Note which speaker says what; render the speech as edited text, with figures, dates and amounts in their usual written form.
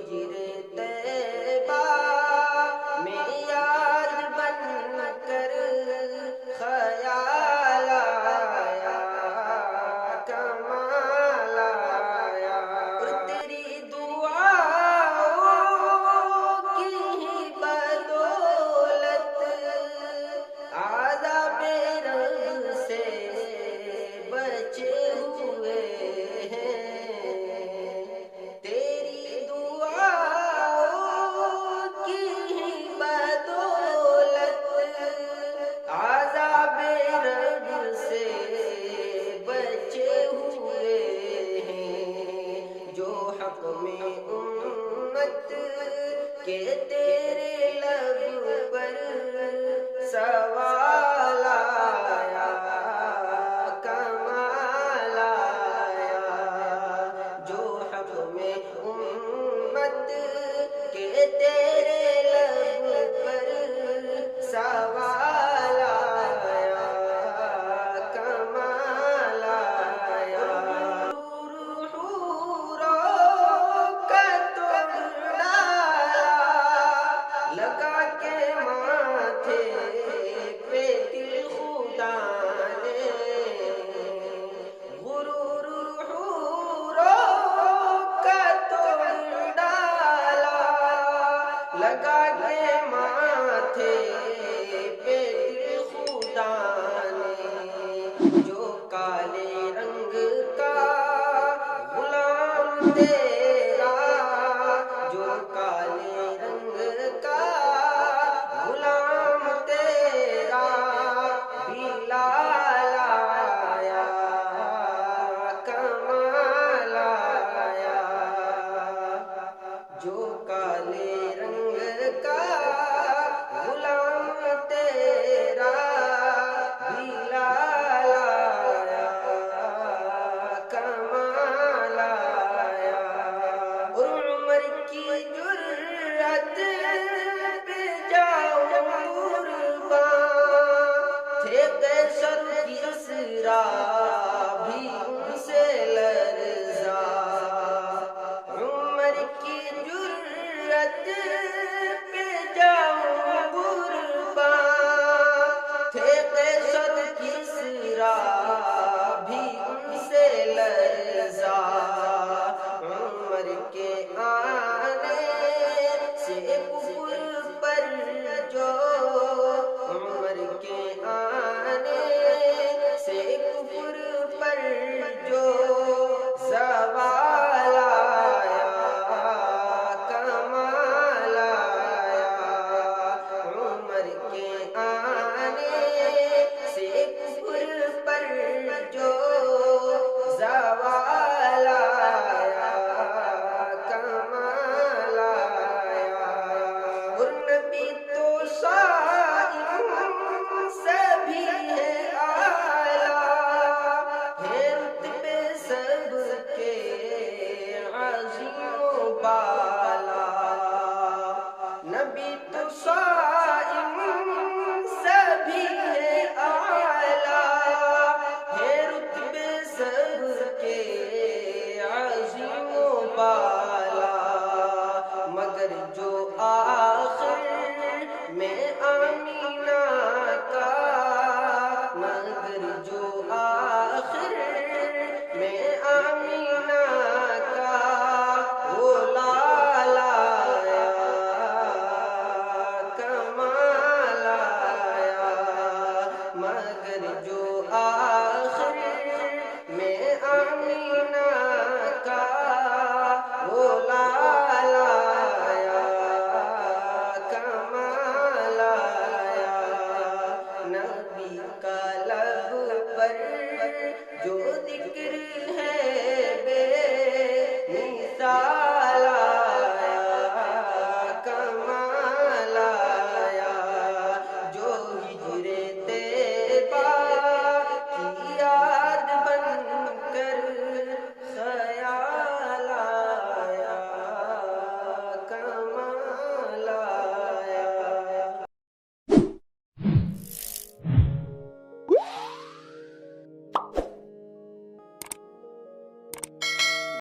Speaker 1: ہجر طیبہ میں یاد بن کر خیال آیا، کمال آیا، اور تیری دعاؤں کی ہی بدولت عذاب رب سے بچے ہوئے ہیں، تیری دعاؤں کی ہی بدولت عذاب رب سے بچے ہوئے ہیں، جو حق میں امت کے تیرے لب پر سوال آیا، کمال آیا، جو حق میں امت کے تیرے لب پر سوال آیا، کمال آیا، حوروں کا توڑ ڈالا لگا کے ماتھے پہ دل خدا نے، غرور حوروں کا توڑ ڈالا لگا کے ماتھے پہ دل خدا نے، جو کالے رنگ کا غلام تیرا، جو کالے رنگ کا غلام تیرا بلال آیا، کمال آیا، جو کالے رنگ کا غلام تیرا بلال آیا، کمال آیا، اور عمر کی جرأت پہ جاؤ قربان، تھے قیصر کی اسرا بھی ان سے لرزا، عمر کی جرأت پہ جاؤ قربان، تھے قیصر کی اسرا بھی ان سے لرزا، عمر کے آنے سے کفر پر جو، عمر کے آنے سے کفر پر جو زوال آیا، کمال آیا، عمر کے آنے سے کفر پر جو زوال آیا، کمال آیا، اور نبی تو صائم سے بھی ہے اعلیٰ، ہے رتبے سب کے عظیم و بالا، نبی تو صائم سے بھی ہے اعلیٰ، ہے رتبے سب کے عظیم و بالا، مگر جو آخر میں آمینہ کا، مگر جو آخر میں آمینہ کا وہ لال آیا، کمال آیا، مگر جو آخر میں آمینہ کا وہ لال آیا، کمال آیا، نبی کا لب پر جو ذکر